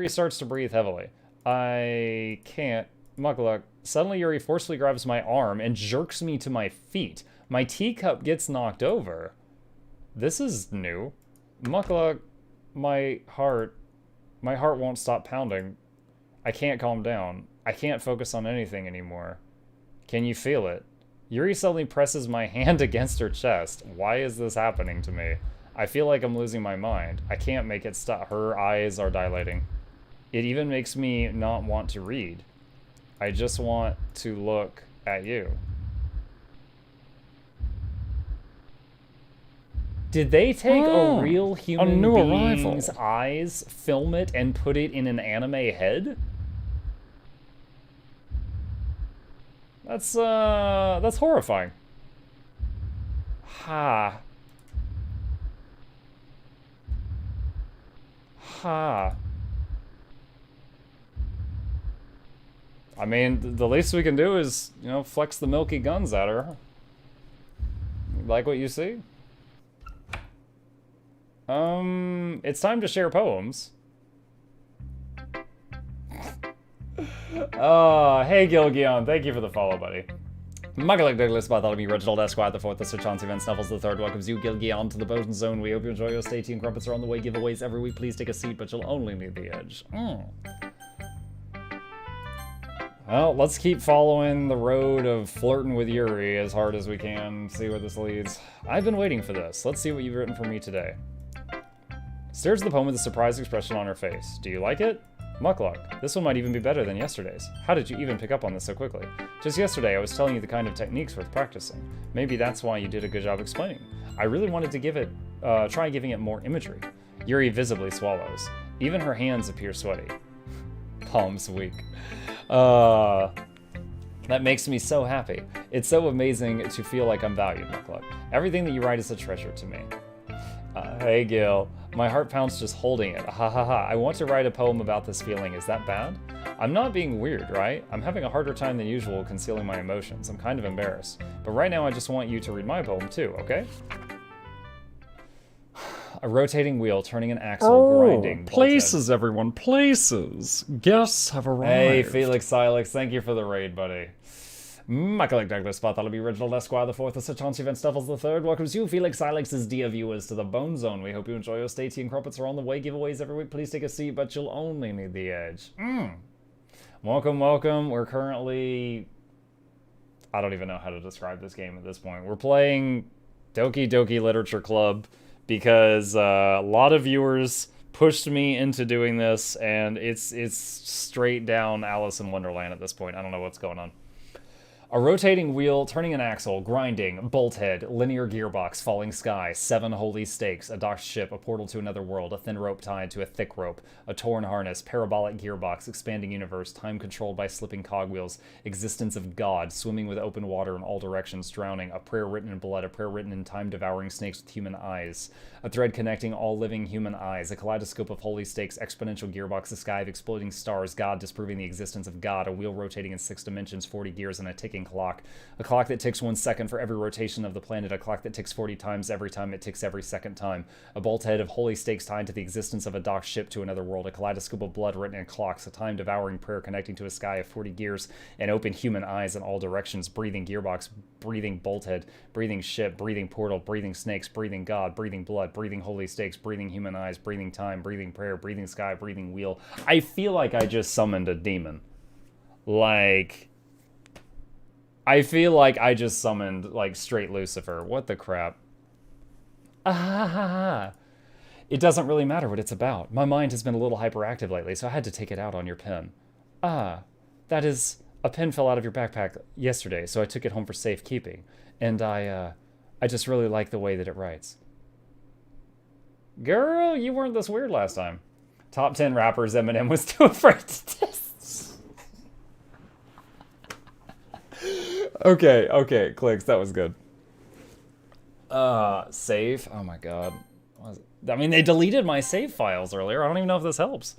Yuri starts to breathe heavily. I can't. Mukluk. Suddenly Yuri forcefully grabs my arm and jerks me to my feet. My teacup gets knocked over. This is new. Mukluk, my heart won't stop pounding. I can't calm down. I can't focus on anything anymore. Can you feel it? Yuri suddenly presses my hand against her chest. Why is this happening to me? I feel like I'm losing my mind. I can't make it stop. Her eyes are dilating. It even makes me not want to read. I just want to look at you. Did they take a real human being's eyes, film it, and put it in an anime head? That's horrifying. Ha. Ha. I mean, the least we can do is, you know, flex the milky guns at her. Like what you see? It's time to share poems. Hey Gilgion, thank you for the follow, buddy. Mukluk Douglas, Bartholomew, Reginald Esquire, the fourth, the Sir Chauncey Van Snuffles, the third, welcomes you, Gilgion, to the Boating Zone. We hope you enjoy your stay tuned. Crumpets are on the way, giveaways every week. Please take a seat, but you'll only need the edge. Well, let's keep following the road of flirting with Yuri as hard as we can, see where this leads. I've been waiting for this. Let's see what you've written for me today. Stares at the poem with a surprised expression on her face. Do you like it? Mukluk, this one might even be better than yesterday's. How did you even pick up on this so quickly? Just yesterday, I was telling you the kind of techniques worth practicing. Maybe that's why you did a good job explaining. I really wanted to try giving it more imagery. Yuri visibly swallows. Even her hands appear sweaty. Palms weak. That makes me so happy. It's so amazing to feel like I'm valued, Mukluk. Everything that you write is a treasure to me. Hey Gil, my heart pounds just holding it. Ha ha ha. I want to write a poem about this feeling. Is that bad? I'm not being weird, right? I'm having a harder time than usual concealing my emotions. I'm kind of embarrassed. But right now I just want you to read my poem too, okay? A rotating wheel, turning an axle, grinding. Places, everyone, places. Guests have arrived. Hey, Felix Silex, thank you for the raid, buddy. Mukluk Douglas, Bartholomew, Reginald Esquire, the fourth, the Sir Chauncey Van Snuffles, the third, welcomes you, Felix Silex's dear viewers, to the Bone Zone. We hope you enjoy your stay tuned. Crumpets are on the way, giveaways every week. Please take a seat, but you'll only need the edge. Welcome, welcome. We're currently... I don't even know how to describe this game at this point. We're playing Doki Doki Literature Club because a lot of viewers pushed me into doing this, and it's straight down Alice in Wonderland at this point. I don't know what's going on. A rotating wheel, turning an axle, grinding, bolt head, linear gearbox, falling sky, 7 holy stakes, a docked ship, a portal to another world, a thin rope tied to a thick rope, a torn harness, parabolic gearbox, expanding universe, time controlled by slipping cogwheels, existence of God, swimming with open water in all directions, drowning, a prayer written in blood, a prayer written in time-devouring snakes with human eyes, a thread connecting all living human eyes, a kaleidoscope of holy stakes, exponential gearbox, a sky of exploding stars, God disproving the existence of God, a wheel rotating in 6 dimensions, 40 gears, and a ticking clock. A clock that ticks 1 second for every rotation of the planet. A clock that ticks 40 times every time it ticks every second time. A bolt head of holy stakes tied to the existence of a docked ship to another world. A kaleidoscope of blood written in clocks. A time-devouring prayer connecting to a sky of 40 gears and open human eyes in all directions. Breathing gearbox, breathing bolt head, breathing ship, breathing portal, breathing snakes, breathing God, breathing blood, breathing holy stakes, breathing human eyes, breathing time, breathing prayer, breathing sky, breathing wheel. I feel like I just summoned a demon. I feel like I just summoned, like, straight Lucifer. What the crap? It doesn't really matter what it's about. My mind has been a little hyperactive lately, so I had to take it out on your pen. That is... A pen fell out of your backpack yesterday, so I took it home for safekeeping. And I just really like the way that it writes. Girl, you weren't this weird last time. Top 10 rappers Eminem was too afraid to diss. Okay, clicks, that was good. Save? Oh my god. I mean, they deleted my save files earlier. I don't even know if this helps.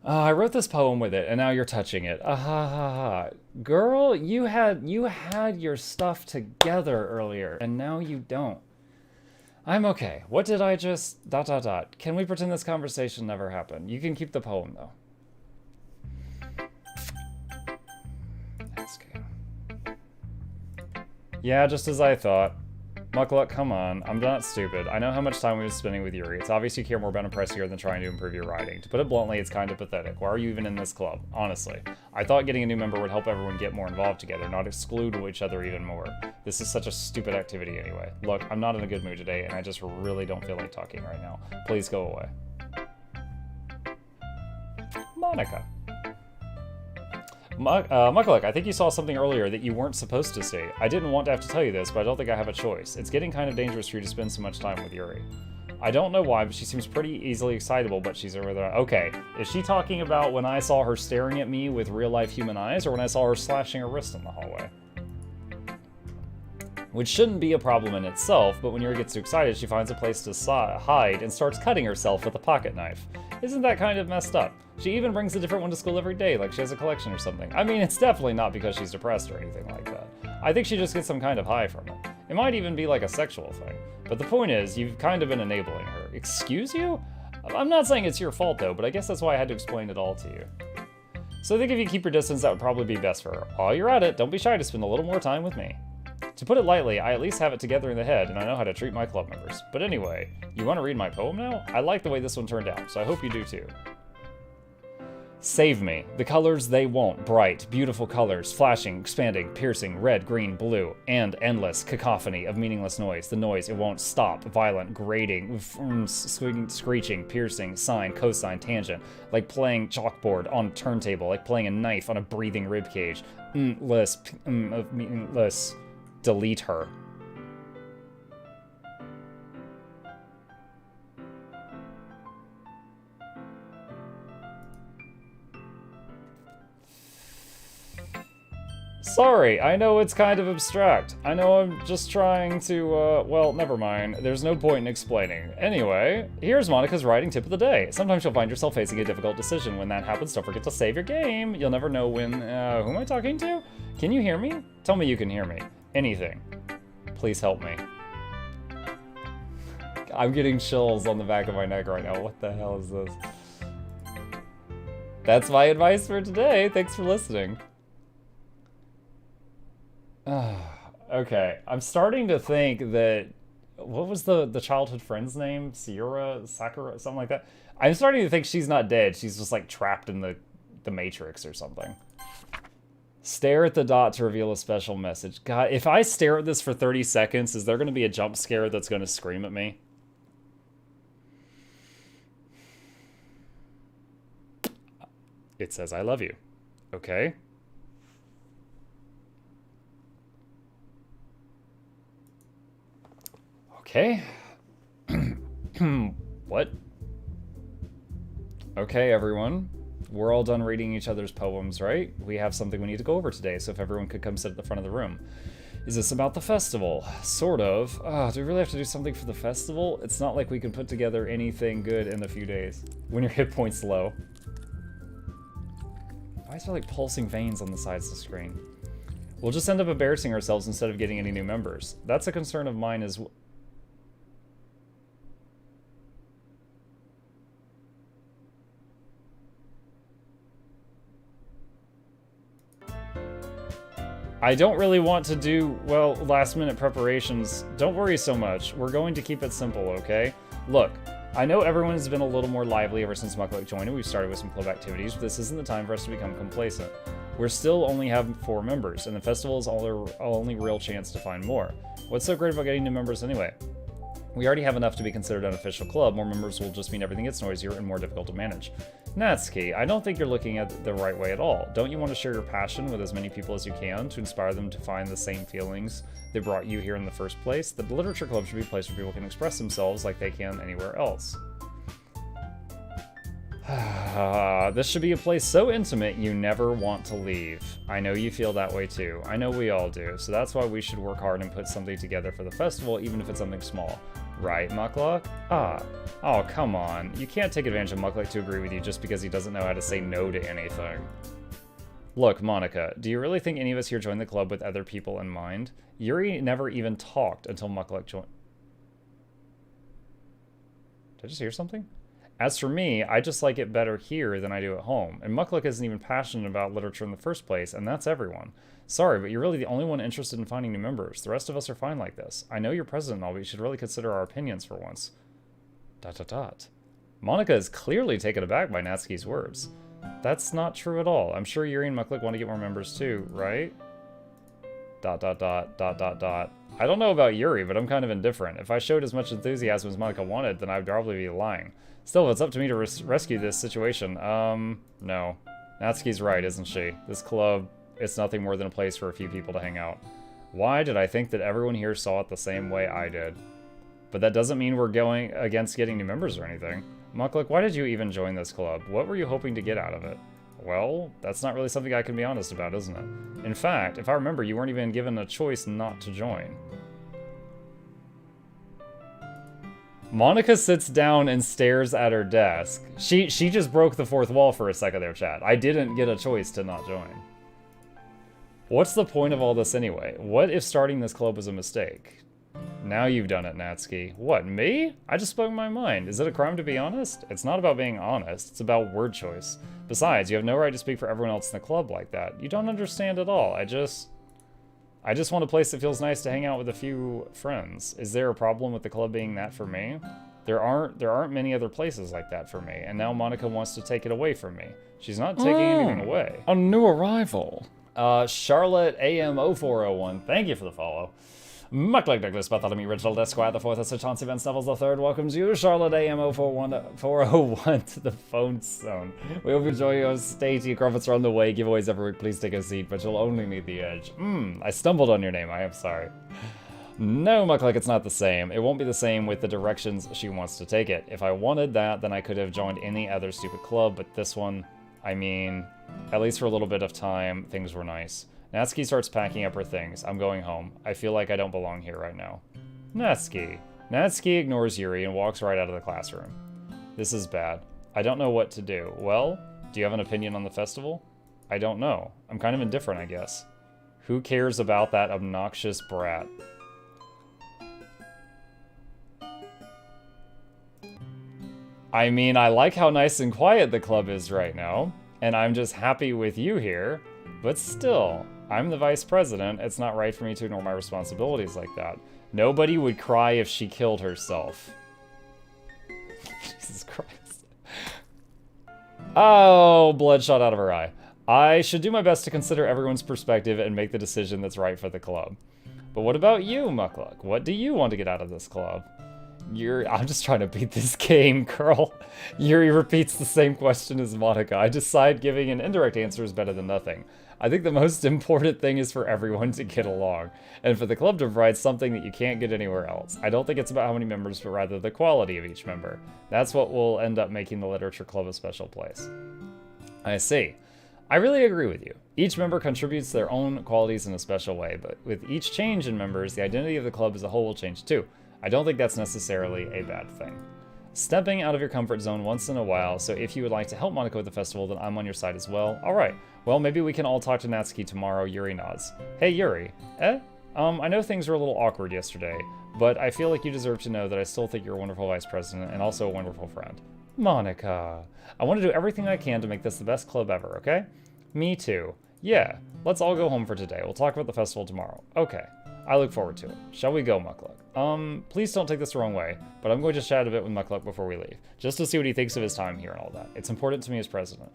I wrote this poem with it, and now you're touching it. Girl, you had your stuff together earlier, and now you don't. I'm okay. What did I just... ... Can we pretend this conversation never happened? You can keep the poem, though. That's good. Yeah, just as I thought. Mukluk, come on. I'm not stupid. I know how much time we've been spending with Yuri. It's obvious you care more about impressing her than trying to improve your writing. To put it bluntly, it's kind of pathetic. Why are you even in this club? Honestly. I thought getting a new member would help everyone get more involved together, not exclude each other even more. This is such a stupid activity anyway. Look, I'm not in a good mood today, and I just really don't feel like talking right now. Please go away. Monica. Mukluk, I think you saw something earlier that you weren't supposed to see. I didn't want to have to tell you this, but I don't think I have a choice. It's getting kind of dangerous for you to spend so much time with Yuri. I don't know why, but she seems pretty easily excitable, but she's over there. Okay, is she talking about when I saw her staring at me with real-life human eyes, or when I saw her slashing her wrist in the hallway? Which shouldn't be a problem in itself, but when Yuri gets too excited, she finds a place to hide and starts cutting herself with a pocket knife. Isn't that kind of messed up? She even brings a different one to school every day, like she has a collection or something. I mean, it's definitely not because she's depressed or anything like that. I think she just gets some kind of high from it. It might even be like a sexual thing. But the point is, you've kind of been enabling her. Excuse you? I'm not saying it's your fault though, but I guess that's why I had to explain it all to you. So I think if you keep your distance, that would probably be best for her. While you're at it, don't be shy to spend a little more time with me. To put it lightly, I at least have it together in the head, and I know how to treat my club members. But anyway, you want to read my poem now? I like the way this one turned out, so I hope you do too. Save me. The colors they want. Bright, beautiful colors, flashing, expanding, piercing, red, green, blue, and endless cacophony of meaningless noise. The noise, it won't stop. Violent, grating, screeching, piercing, sine, cosine, tangent. Like playing chalkboard on a turntable, like playing a knife on a breathing ribcage. Meaningless. Delete her. Sorry, I know it's kind of abstract. I know I'm just trying to, well, never mind. There's no point in explaining. Anyway, here's Monica's writing tip of the day. Sometimes you'll find yourself facing a difficult decision. When that happens, don't forget to save your game. You'll never know when, who am I talking to? Can you hear me? Tell me you can hear me. Anything. Please help me. I'm getting chills on the back of my neck right now. What the hell is this? That's my advice for today. Thanks for listening. Okay, I'm starting to think that... What was the childhood friend's name? Sakura? Something like that? I'm starting to think she's not dead. She's just like trapped in the Matrix or something. Stare at the dot to reveal a special message. God, if I stare at this for 30 seconds, is there going to be a jump scare that's going to scream at me? It says I love you. Okay. Okay. What? Okay, everyone. We're all done reading each other's poems, right? We have something we need to go over today, so if everyone could come sit at the front of the room. Is this about the festival? Sort of. Do we really have to do something for the festival? It's not like we can put together anything good in a few days. When your hit point's low. Why is there like pulsing veins on the sides of the screen? We'll just end up embarrassing ourselves instead of getting any new members. That's a concern of mine as well. I don't really want to do, well, last-minute preparations. Don't worry so much. We're going to keep it simple, okay? Look, I know everyone has been a little more lively ever since Mukluk joined, and we've started with some club activities, but this isn't the time for us to become complacent. We're still only have 4 members, and the festival is our only real chance to find more. What's so great about getting new members anyway? We already have enough to be considered an official club. More members will just mean everything gets noisier and more difficult to manage. Natsuki, I don't think you're looking at it the right way at all. Don't you want to share your passion with as many people as you can to inspire them to find the same feelings that brought you here in the first place? The Literature Club should be a place where people can express themselves like they can anywhere else. This should be a place so intimate you never want to leave. I know you feel that way too. I know we all do. So that's why we should work hard and put something together for the festival, even if it's something small. Right, Mukluk? Oh, come on. You can't take advantage of Mukluk to agree with you just because he doesn't know how to say no to anything. Look, Monica, do you really think any of us here joined the club with other people in mind? Yuri never even talked until Mukluk joined. Did I just hear something? As for me, I just like it better here than I do at home, and Mukluk isn't even passionate about literature in the first place, and that's everyone. Sorry, but you're really the only one interested in finding new members. The rest of us are fine like this. I know you're president and all, but you should really consider our opinions for once. ... Monica is clearly taken aback by Natsuki's words. That's not true at all. I'm sure Yuri and Mukluk want to get more members too, right? ... I don't know about Yuri, but I'm kind of indifferent. If I showed as much enthusiasm as Monica wanted, then I'd probably be lying. Still, if it's up to me to rescue this situation, no. Natsuki's right, isn't she? This club, it's nothing more than a place for a few people to hang out. Why did I think that everyone here saw it the same way I did? But that doesn't mean we're going against getting new members or anything. Mukluk, why did you even join this club? What were you hoping to get out of it? Well, that's not really something I can be honest about, isn't it? In fact, if I remember, you weren't even given a choice not to join. Monica sits down and stares at her desk. She just broke the fourth wall for a second there, chat. I didn't get a choice to not join. What's the point of all this anyway? What if starting this club was a mistake? Now you've done it, Natsuki. What, me? I just spoke my mind. Is it a crime to be honest? It's not about being honest. It's about word choice. Besides, you have no right to speak for everyone else in the club like that. You don't understand at all. I just want a place that feels nice to hang out with a few friends. Is there a problem with the club being that for me? There aren't many other places like that for me, and now Monica wants to take it away from me. She's not taking anything away. A new arrival. Charlotte AM0401, thank you for the follow. Mukluk Douglas Bartholomew Reginald Esquire the fourth, Sir Chauncey Van Snuffles the third welcomes you, Charlotte AM401 to the phone zone. We hope you enjoy your stay. Your profits are on the way. Giveaways every week. Please take a seat, but you'll only need the edge. I stumbled on your name. I am sorry. No, Mukluk, it's not the same. It won't be the same with the directions she wants to take it. If I wanted that, then I could have joined any other stupid club, but this one, I mean, at least for a little bit of time, things were nice. Natsuki starts packing up her things. I'm going home. I feel like I don't belong here right now. Natsuki. Natsuki ignores Yuri and walks right out of the classroom. This is bad. I don't know what to do. Well, do you have an opinion on the festival? I don't know. I'm kind of indifferent, I guess. Who cares about that obnoxious brat? I mean, I like how nice and quiet the club is right now, and I'm just happy with you here, but still, I'm the vice president. It's not right for me to ignore my responsibilities like that. Nobody would cry if she killed herself. Jesus Christ. Oh, blood shot out of her eye. I should do my best to consider everyone's perspective and make the decision that's right for the club. But what about you, Mukluk? What do you want to get out of this club? I'm just trying to beat this game, girl. Yuri repeats the same question as Monica. I decide giving an indirect answer is better than nothing. I think the most important thing is for everyone to get along, and for the club to provide something that you can't get anywhere else. I don't think it's about how many members, but rather the quality of each member. That's what will end up making the literature club a special place. I see. I really agree with you. Each member contributes their own qualities in a special way, but with each change in members, the identity of the club as a whole will change too. I don't think that's necessarily a bad thing. Stepping out of your comfort zone once in a while, so if you would like to help Monica with the festival, then I'm on your side as well. Alright, well maybe we can all talk to Natsuki tomorrow. Yuri nods. Hey Yuri. I know things were a little awkward yesterday, but I feel like you deserve to know that I still think you're a wonderful vice president and also a wonderful friend. Monica. I want to do everything I can to make this the best club ever, okay? Me too. Yeah, let's all go home for today. We'll talk about the festival tomorrow. Okay. I look forward to it. Shall we go, Mukluk? Please don't take this the wrong way, but I'm going to chat a bit with Mukluk before we leave, just to see what he thinks of his time here and all that. It's important to me as president. ...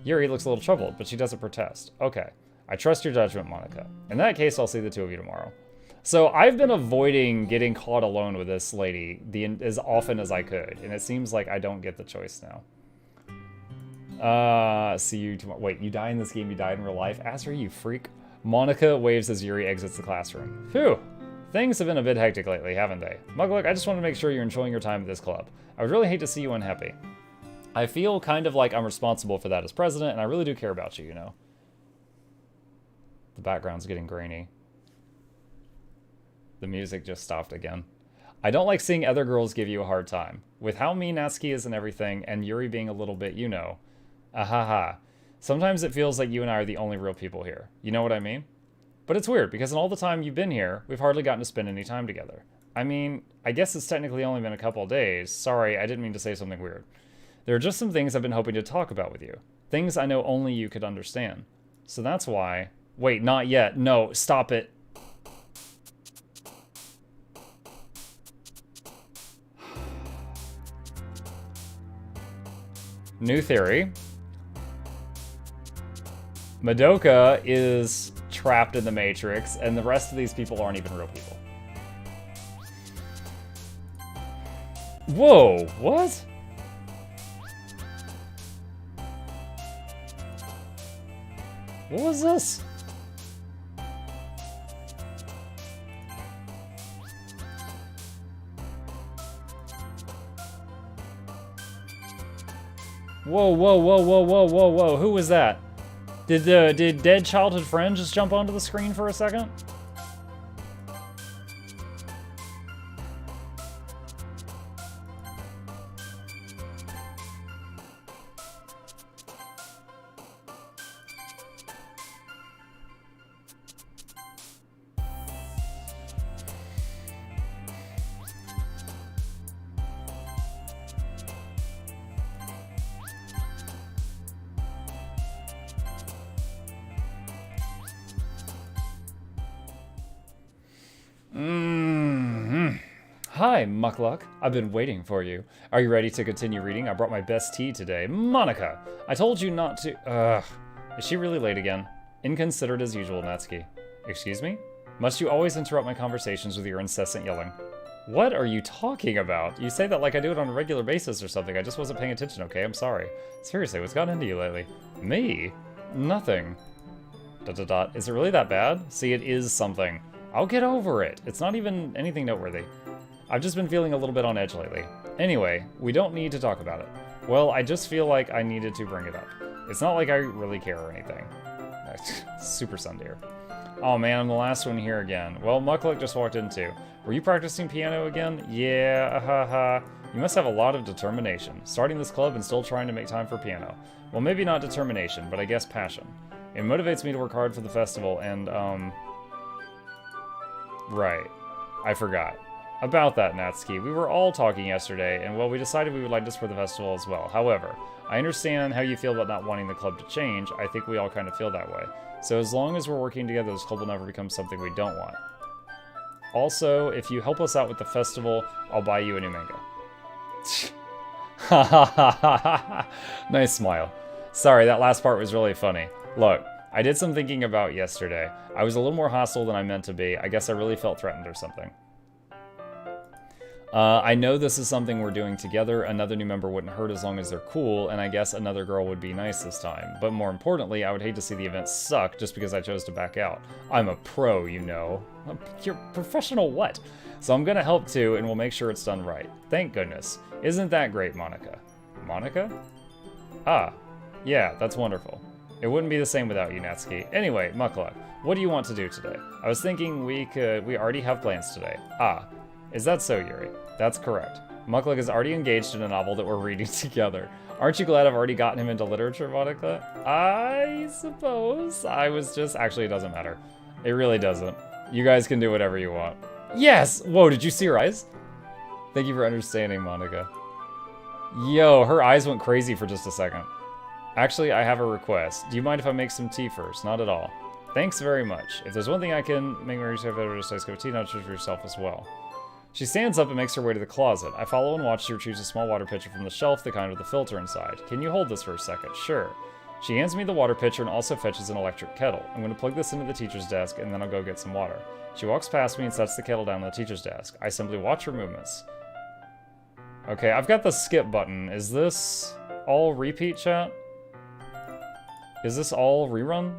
Yuri looks a little troubled, but she doesn't protest. Okay. I trust your judgment, Monica. In that case, I'll see the two of you tomorrow. So I've been avoiding getting caught alone with this lady as often as I could, and it seems like I don't get the choice now. See you tomorrow. Wait, you die in this game, you died in real life? Ask her, you freak. Monica waves as Yuri exits the classroom. Phew. Things have been a bit hectic lately, haven't they? Mukluk, I just want to make sure you're enjoying your time at this club. I would really hate to see you unhappy. I feel kind of like I'm responsible for that as president, and I really do care about you, you know. The background's getting grainy. The music just stopped again. I don't like seeing other girls give you a hard time. With how mean Natsuki is and everything, and Yuri being a little bit, you know. Ahaha. Sometimes it feels like you and I are the only real people here. You know what I mean? But it's weird, because in all the time you've been here, we've hardly gotten to spend any time together. I mean, I guess it's technically only been a couple of days. Sorry, I didn't mean to say something weird. There are just some things I've been hoping to talk about with you. Things I know only you could understand. So that's why... Wait, not yet. No, stop it. New theory. Madoka is trapped in the Matrix, and the rest of these people aren't even real people. Whoa, what? What was this? Whoa, whoa, whoa, whoa, whoa, whoa, whoa. Who was that? Did dead childhood friend just jump onto the screen for a second? Hi, Mukluk. I've been waiting for you. Are you ready to continue reading? I brought my best tea today. Monica! I told you not to... Is she really late again? Inconsiderate as usual, Natsuki. Excuse me? Must you always interrupt my conversations with your incessant yelling? What are you talking about? You say that like I do it on a regular basis or something. I just wasn't paying attention, okay? I'm sorry. Seriously, what's gotten into you lately? Me? Nothing. ... Is it really that bad? See, it is something. I'll get over it. It's not even anything noteworthy. I've just been feeling a little bit on edge lately. Anyway, we don't need to talk about it. Well, I just feel like I needed to bring it up. It's not like I really care or anything. Super sundeer. Oh man, I'm the last one here again. Well, Mukluk just walked in too. Were you practicing piano again? Yeah, haha. You must have a lot of determination. Starting this club and still trying to make time for piano. Well, maybe not determination, but I guess passion. It motivates me to work hard for the festival and, Right. I forgot. About that, Natsuki, we were all talking yesterday, and well, we decided we would like this for the festival as well. However, I understand how you feel about not wanting the club to change. I think we all kind of feel that way. So as long as we're working together, this club will never become something we don't want. Also, if you help us out with the festival, I'll buy you a new manga. Ha ha ha ha ha! Nice smile. Sorry, that last part was really funny. Look, I did some thinking about yesterday. I was a little more hostile than I meant to be. I guess I really felt threatened or something. I know this is something we're doing together. Another new member wouldn't hurt as long as they're cool, and I guess another girl would be nice this time. But more importantly, I would hate to see the event suck just because I chose to back out. I'm a pro, you know. You're professional what? So I'm gonna help too, and we'll make sure it's done right. Thank goodness. Isn't that great, Monica? Monica? Ah, yeah, that's wonderful. It wouldn't be the same without you, Natsuki. Anyway, Mukluk, what do you want to do today? I was thinking we already have plans today. Ah, is that so, Yuri? That's correct. Mukluk is already engaged in a novel that we're reading together. Aren't you glad I've already gotten him into literature, Monica? I suppose. I was just... Actually, it doesn't matter. It really doesn't. You guys can do whatever you want. Yes! Whoa, did you see her eyes? Thank you for understanding, Monica. Yo, her eyes went crazy for just a second. Actually, I have a request. Do you mind if I make some tea first? Not at all. Thanks very much. If there's one thing I can make me have better, just nice cup of tea, not just for yourself as well. She stands up and makes her way to the closet. I follow and watch her choose a small water pitcher from the shelf, the kind with the filter inside. Can you hold this for a second? Sure. She hands me the water pitcher and also fetches an electric kettle. I'm going to plug this into the teacher's desk and then I'll go get some water. She walks past me and sets the kettle down on the teacher's desk. I simply watch her movements. Okay, I've got the skip button. Is this all repeat, chat? Is this all rerun?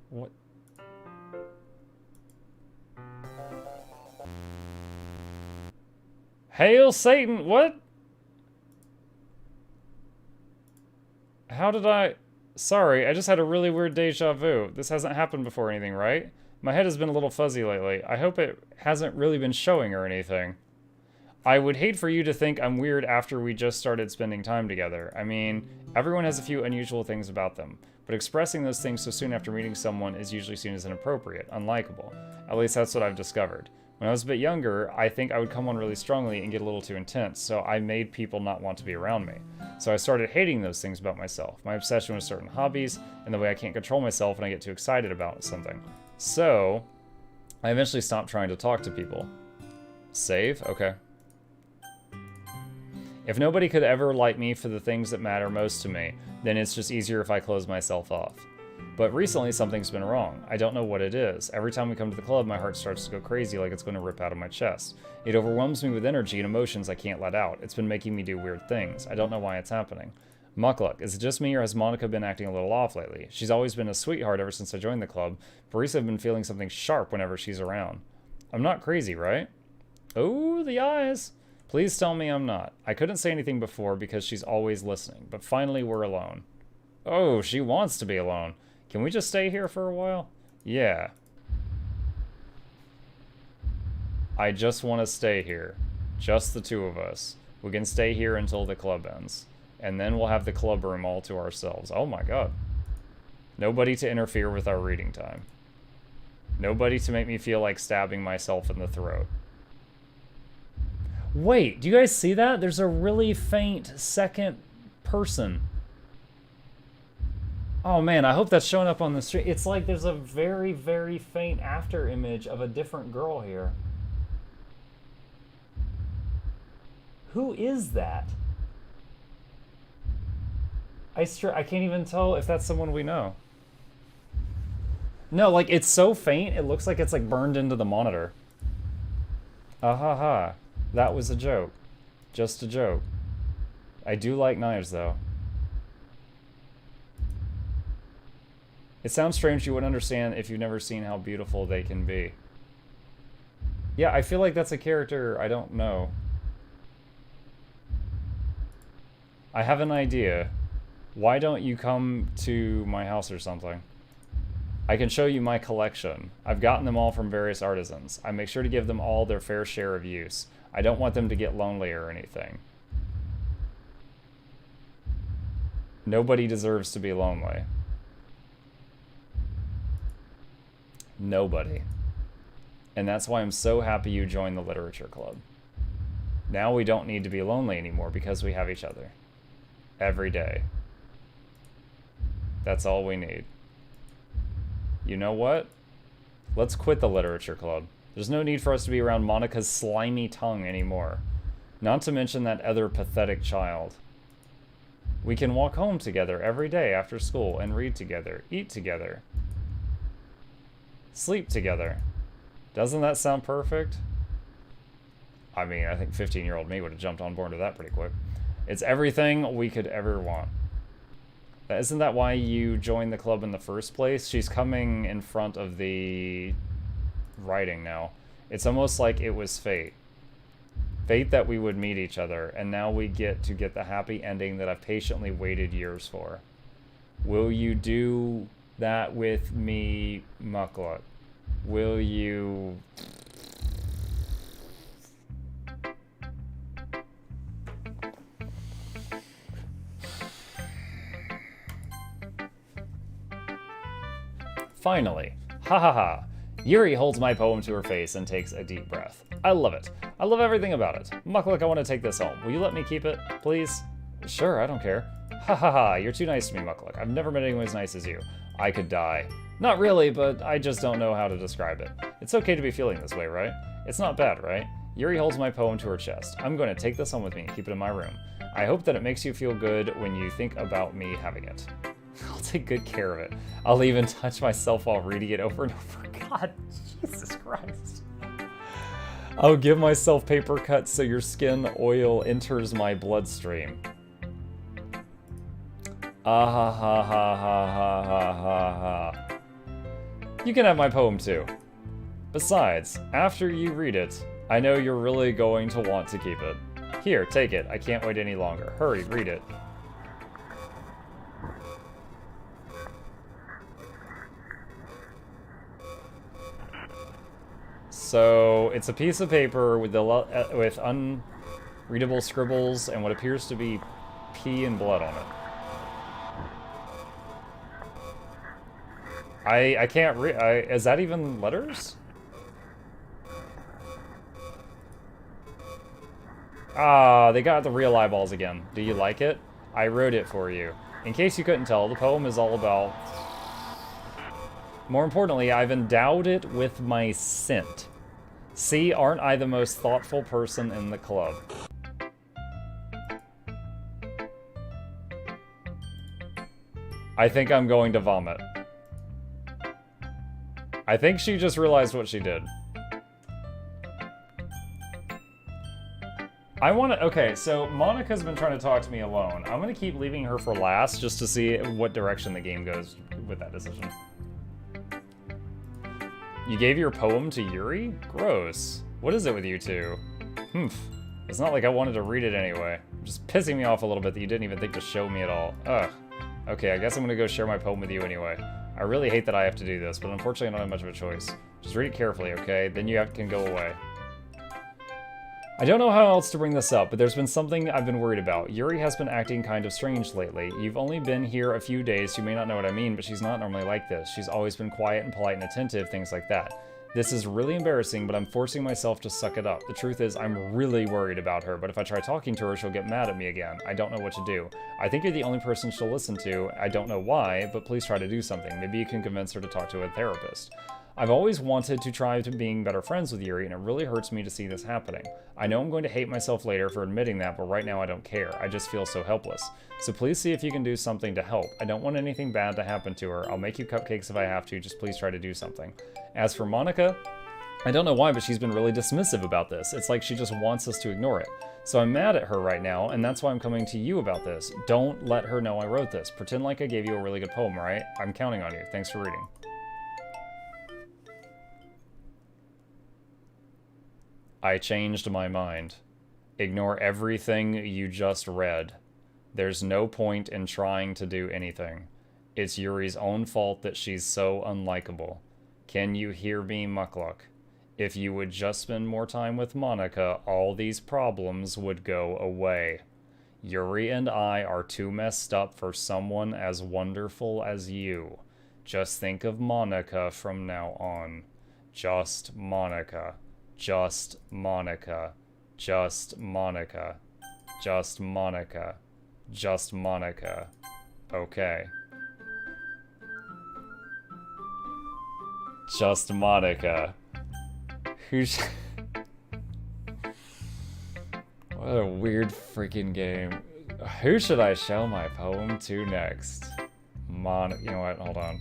What? Hail Satan, what? How did I... Sorry, I just had a really weird deja vu. This hasn't happened before or anything, right? My head has been a little fuzzy lately. I hope it hasn't really been showing or anything. I would hate for you to think I'm weird after we just started spending time together. I mean, everyone has a few unusual things about them, but expressing those things so soon after meeting someone is usually seen as inappropriate, unlikable. At least that's what I've discovered. When I was a bit younger, I think I would come on really strongly and get a little too intense, so I made people not want to be around me. So I started hating those things about myself, my obsession with certain hobbies, and the way I can't control myself when I get too excited about something. So, I eventually stopped trying to talk to people. Save? Okay. If nobody could ever like me for the things that matter most to me, then it's just easier if I close myself off. But recently something's been wrong. I don't know what it is. Every time we come to the club, my heart starts to go crazy like it's going to rip out of my chest. It overwhelms me with energy and emotions I can't let out. It's been making me do weird things. I don't know why it's happening. Mukluk, is it just me or has Monica been acting a little off lately? She's always been a sweetheart ever since I joined the club, but recently I've been feeling something sharp whenever she's around. I'm not crazy, right? Oh, the eyes. Please tell me I'm not. I couldn't say anything before because she's always listening, but finally we're alone. Oh, she wants to be alone. Can we just stay here for a while? Yeah. I just want to stay here. Just the two of us. We can stay here until the club ends. And then we'll have the club room all to ourselves. Oh my god. Nobody to interfere with our reading time. Nobody to make me feel like stabbing myself in the throat. Wait, do you guys see that? There's a really faint second person. Oh man, I hope that's showing up on the street. It's like there's a very, very faint after image of a different girl here. Who is that? I can't even tell if that's someone we know. No, like it's so faint, it looks like it's like burned into the monitor. Ah ha ha. That was a joke. Just a joke. I do like knives though. It sounds strange you wouldn't understand if you've never seen how beautiful they can be. Yeah, I feel like that's a character I don't know. I have an idea. Why don't you come to my house or something? I can show you my collection. I've gotten them all from various artisans. I make sure to give them all their fair share of use. I don't want them to get lonely or anything. Nobody deserves to be lonely. Nobody. And that's why I'm so happy you joined the literature club. Now we don't need to be lonely anymore because we have each other. Every day. That's all we need. You know what? Let's quit the literature club. There's no need for us to be around Monica's slimy tongue anymore. Not to mention that other pathetic child. We can walk home together every day after school and read together, eat together, sleep together. Doesn't that sound perfect? I mean, I think 15-year-old me would have jumped on board with that pretty quick. It's everything we could ever want. Isn't that why you joined the club in the first place? She's coming in front of the writing now. It's almost like it was fate. Fate that we would meet each other, and now we get to get the happy ending that I've patiently waited years for. Will you do that with me, Mukluk? Will you... Finally. Ha ha ha. Yuri holds my poem to her face and takes a deep breath. I love it. I love everything about it. Mukluk, I want to take this home. Will you let me keep it, please? Sure, I don't care. Ha ha ha, you're too nice to me, Mukluk. I've never met anyone as nice as you. I could die. Not really, but I just don't know how to describe it. It's okay to be feeling this way, right? It's not bad, right? Yuri holds my poem to her chest. I'm going to take this home with me and keep it in my room. I hope that it makes you feel good when you think about me having it. I'll take good care of it. I'll even touch myself while reading it over and over. God, Jesus Christ. I'll give myself paper cuts so your skin oil enters my bloodstream. Ah ha ha ha ha ha ha ha ha. You can have my poem too. Besides, after you read it, I know you're really going to want to keep it. Here, take it. I can't wait any longer. Hurry, read it. So it's a piece of paper with readable scribbles, and what appears to be pee and blood on it. I can't read. Is that even letters? Ah, they got the real eyeballs again. Do you like it? I wrote it for you. In case you couldn't tell, the poem is all about... More importantly, I've endowed it with my scent. See, aren't I the most thoughtful person in the club? I think I'm going to vomit. I think she just realized what she did. I want to... Okay, so Monica's been trying to talk to me alone. I'm going to keep leaving her for last just to see what direction the game goes with that decision. You gave your poem to Yuri? Gross. What is it with you two? It's not like I wanted to read it anyway. Just pissing me off a little bit that you didn't even think to show me at all. Ugh. Okay, I guess I'm going to go share my poem with you anyway. I really hate that I have to do this, but unfortunately I don't have much of a choice. Just read it carefully, okay? Then you can go away. I don't know how else to bring this up, but there's been something I've been worried about. Yuri has been acting kind of strange lately. You've only been here a few days, so you may not know what I mean, but she's not normally like this. She's always been quiet and polite and attentive, things like that. This is really embarrassing, but I'm forcing myself to suck it up. The truth is, I'm really worried about her, but if I try talking to her, she'll get mad at me again. I don't know what to do. I think you're the only person she'll listen to. I don't know why, but please try to do something. Maybe you can convince her to talk to a therapist. I've always wanted to try to being better friends with Yuri, and it really hurts me to see this happening. I know I'm going to hate myself later for admitting that, but right now I don't care. I just feel so helpless. So please see if you can do something to help. I don't want anything bad to happen to her. I'll make you cupcakes if I have to. Just please try to do something. As for Monica, I don't know why, but she's been really dismissive about this. It's like she just wants us to ignore it. So I'm mad at her right now, and that's why I'm coming to you about this. Don't let her know I wrote this. Pretend like I gave you a really good poem, right? I'm counting on you. Thanks for reading. I changed my mind. Ignore everything you just read. There's no point in trying to do anything. It's Yuri's own fault that she's so unlikable. Can you hear me, Mukluk? If you would just spend more time with Monica, all these problems would go away. Yuri and I are too messed up for someone as wonderful as you. Just think of Monica from now on. Just Monica. Just Monica. Just Monica. Just Monica. Just Monica. Okay. Just Monica. Who's... What a weird freaking game. Who should I show my poem to next? You know what? Hold on.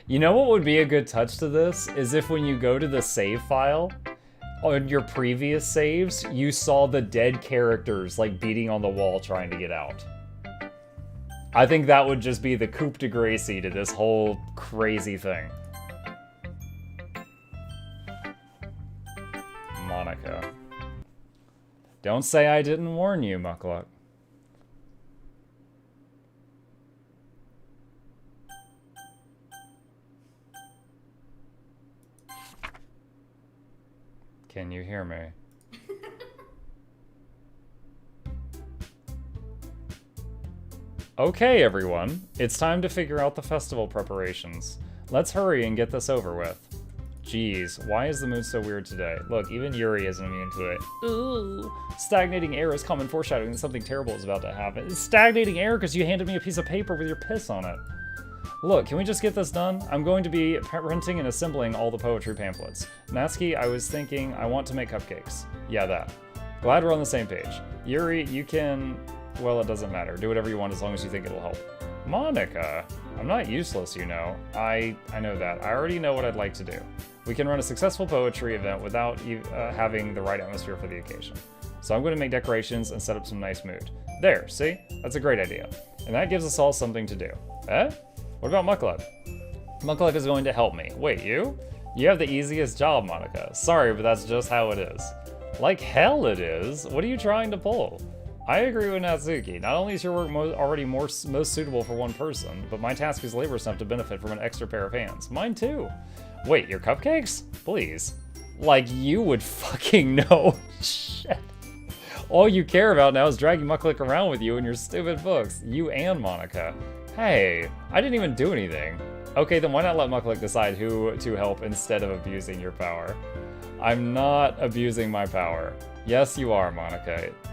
You know what would be a good touch to this? Is if when you go to the save file, on your previous saves, you saw the dead characters like beating on the wall trying to get out. I think that would just be the coup de grace to this whole crazy thing. Monica. Don't say I didn't warn you, Mukluk. Can you hear me? Okay, everyone. It's time to figure out the festival preparations. Let's hurry and get this over with. Jeez, why is the mood so weird today? Look, even Yuri isn't immune to it. Ooh. Stagnating air is common foreshadowing that something terrible is about to happen. It's stagnating air because you handed me a piece of paper with your piss on it. Look, can we just get this done? I'm going to be printing and assembling all the poetry pamphlets. Natsuki, I was thinking I want to make cupcakes. Yeah, that. Glad we're on the same page. Yuri, you can... Well, it doesn't matter. Do whatever you want as long as you think it'll help. Monica, I'm not useless, you know. I know that. I already know what I'd like to do. We can run a successful poetry event without having the right atmosphere for the occasion. So I'm going to make decorations and set up some nice mood. There, see? That's a great idea. And that gives us all something to do. Eh? What about Mukluk? Mukluk is going to help me. Wait, you? You have the easiest job, Monica. Sorry, but that's just how it is. Like hell it is. What are you trying to pull? I agree with Natsuki. Not only is your work already most suitable for one person, but my task is laborious enough to benefit from an extra pair of hands. Mine too. Wait, your cupcakes? Please. Like, you would fucking know. Shit. All you care about now is dragging Mukluk around with you in your stupid books. You and Monica. Hey, I didn't even do anything. Okay, then why not let Mukluk decide who to help instead of abusing your power? I'm not abusing my power. Yes, you are, Monica.